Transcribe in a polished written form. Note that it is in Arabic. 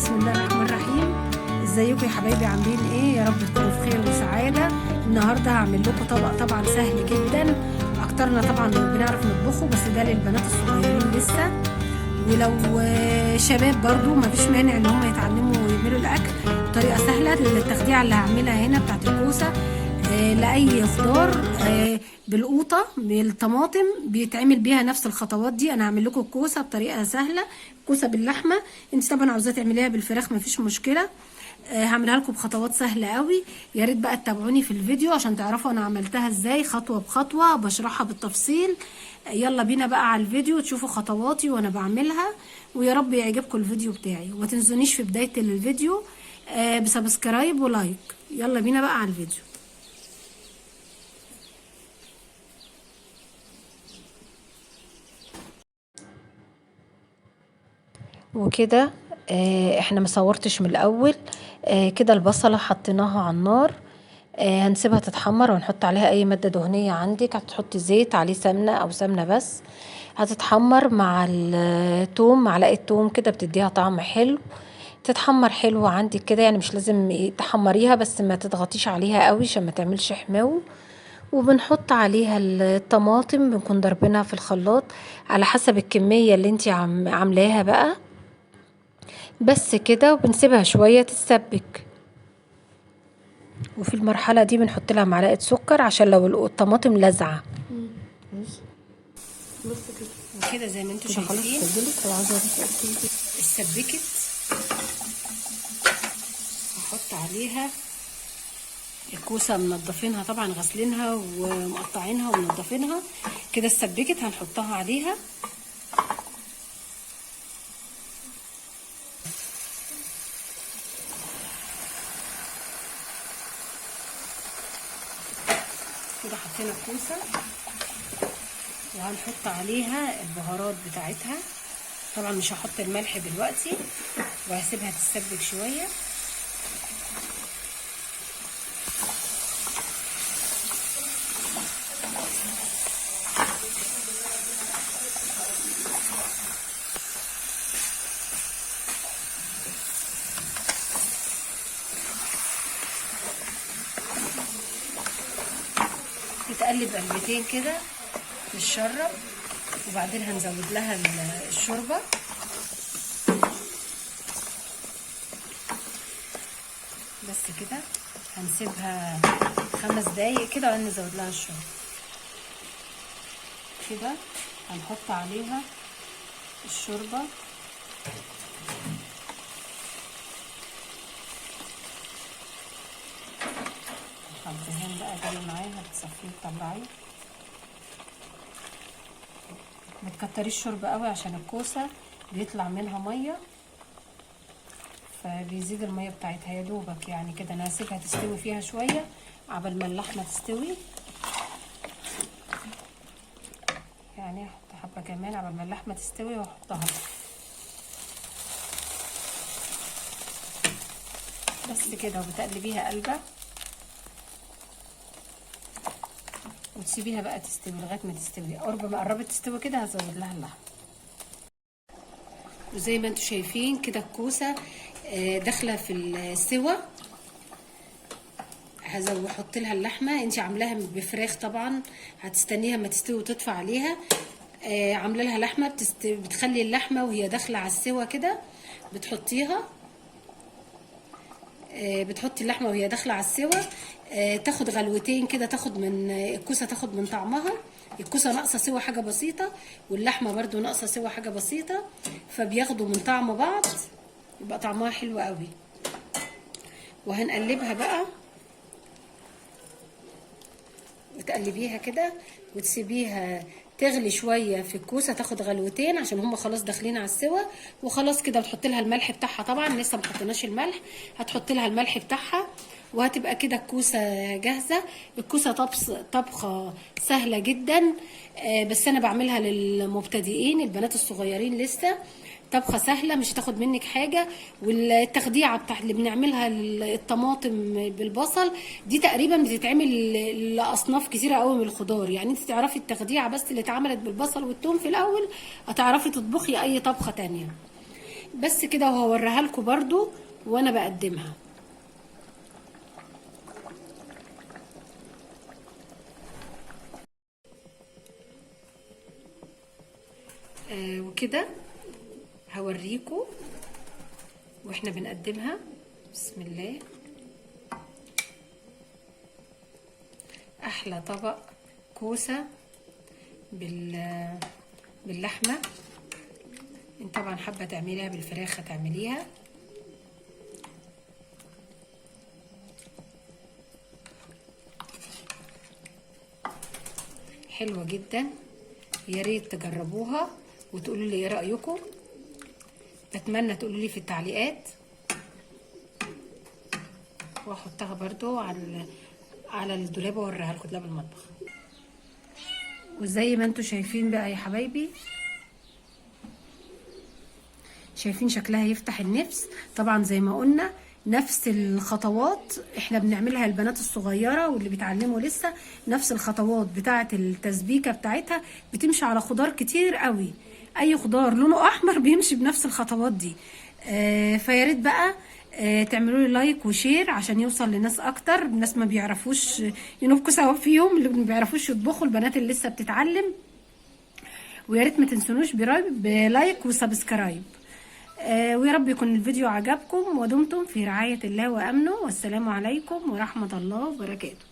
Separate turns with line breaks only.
بسم الله الرحمن الرحيم. ازيكم يا حبايبي؟ عاملين ايه؟ يا رب تكونوا في خير وسعاده. النهارده هعمل لكم طبق طبعا سهل جدا، اكترنا طبعا بنعرف نطبخه، بس ده للبنات الصغيرين لسه، ولو شباب برضو ما فيش مانع ان هم يتعلموا ويعملوا الاكل بطريقه سهله. التخديعه اللي هعملها هنا بتاعت الكوسه لاي خضار، بالقوطه بالطماطم بيتعمل بيها نفس الخطوات دي. انا هعمل لكم الكوسه بطريقه سهله، كوسه باللحمه. انت طبعا عاوزاه تعمليها بالفراخ مفيش مشكله، هعملها لكم بخطوات سهله قوي. يا ريت بقى تتابعوني في الفيديو عشان تعرفوا انا عملتها ازاي خطوه بخطوه، بشرحها بالتفصيل. يلا بينا بقى على الفيديو تشوفوا خطواتي وانا بعملها، ويا رب يعجبكم الفيديو بتاعي. وما تنسونيش في بدايه الفيديو بسبسكرايب ولايك. يلا بينا بقى على الفيديو. وكده احنا مصورتش من الاول. كده البصلة حطيناها على النار، هنسيبها تتحمر ونحط عليها اي مادة دهنية عندك. هتحطي زيت عليه سمنة او سمنة بس، هتتحمر مع التوم، معلقة توم كده بتديها طعم حلو. تتحمر حلو عندك كده، يعني مش لازم تحمريها بس ما تضغطيش عليها قوي عشان ما تعملش حماوه. وبنحط عليها الطماطم، بنكون ضربينها في الخلاط على حسب الكمية اللي انتي عاملاها بقى، بس كده. وبنسيبها شوية تتسبك، وفي المرحلة دي بنحط لها معلقة سكر عشان لو الطماطم لازعة. وكده زي ما انتوا شايفين اتسبكت. هحط عليها الكوسة منضفينها طبعا، غسلينها ومقطعينها ومنضفينها كده. اتسبكت هنحطها عليها. كده حطينا الكوسة وهنحط عليها البهارات بتاعتها. طبعا مش هحط الملح دلوقتي، وهسيبها تتسبك شوية. تتقلب قلبتين كده تتشرب، وبعدين هنزود لها الشوربه. بس كده هنسيبها 5 دقايق كده وبعدين نزود لها الشوربه. كده هنحط عليها الشوربه. الدهان بقى جاي معاها بتصفيه تطلعيه. ما تكتريش شوربه قوي عشان الكوسه بيطلع منها ميه، فبيزيد الميه بتاعتها يا دوبك يعني كده. انا هسيبها تستوي فيها شويه عبال ما اللحمه تستوي، يعني هحط حبه كمان عبال ما اللحمه تستوي واحطها. بس كده، وبتقلبيها قلبه وتسيبيها بقى تستوي لغايه ما تستوي. قرب ما قربت تستوي كده هزود لها اللحمه. وزي ما انتم شايفين كده الكوسه داخله في السوا. احط لها اللحمه. انت عاملاها بفراخ طبعا، هتستنيها ما تستوي وتطفى عليها. عامله لها لحمه بتخلي اللحمه وهي داخله على السوا كده بتحطيها. بتحطي اللحمه وهي داخله على السوا، تاخد غلوتين كده، تاخد من الكوسه، تاخد من طعمها. الكوسه ناقصه سوا حاجه بسيطه، واللحمه برضو ناقصه سوا حاجه بسيطه، فبياخدوا من طعم بعض، يبقى طعمها حلو قوي. وهنقلبها بقى، وتقلبيها كده وتسيبيها تغلي شويه في الكوسه، تاخد غلوتين عشان هم خلاص داخلين على السوا. وخلاص كده بتحط لها الملح بتاعها. طبعا لسه ما حطيناش الملح، هتحط لها الملح بتاعها وهتبقى كده الكوسه جاهزه. الكوسه طبخه سهله جدا، بس انا بعملها للمبتدئين، البنات الصغيرين لسه. طبخه سهله مش هتاخد منك حاجه. والتخديعه بتاعت اللي بنعملها الطماطم بالبصل دي تقريبا بتتعمل لاصناف كتيره قوي من الخضار. يعني انت تعرفي التخديعه بس اللي اتعملت بالبصل والثوم في الاول، هتعرفي تطبخي اي طبخه تانية. بس كده، وهوريها لكم برضو وانا بقدمها. وكده هوريكم واحنا بنقدمها. بسم الله. احلى طبق كوسه باللحمه. انت طبعا حابه تعمليها بالفراخ هتعمليها. حلوه جدا، يا ريت تجربوها وتقولوا لي ايه رايكم. بتمنى تقولوا لي في التعليقات، واحطها برضو على الدولاب واوريها لكم دولاب المطبخ. وزي ما انتم شايفين بقى يا حبايبي، شايفين شكلها يفتح النفس. طبعا زي ما قلنا نفس الخطوات احنا بنعملها البنات الصغيره واللي بيتعلموا لسه، نفس الخطوات بتاعه التسبيكه بتاعتها بتمشي على خضار كتير قوي. اي خضار لونه احمر بيمشي بنفس الخطوات دي. فياريت بقى تعملوا لي لايك وشير عشان يوصل لناس اكتر، ناس ما بيعرفوش ينفقوا سوا فيهم، اللي ما بيعرفوش يطبخوا، البنات اللي لسه بتتعلم. ويا ريت ما تنسونوش بلايك وسبسكرايب. ويا رب يكون الفيديو عجبكم، ودمتم في رعاية الله وأمنه، والسلام عليكم ورحمة الله وبركاته.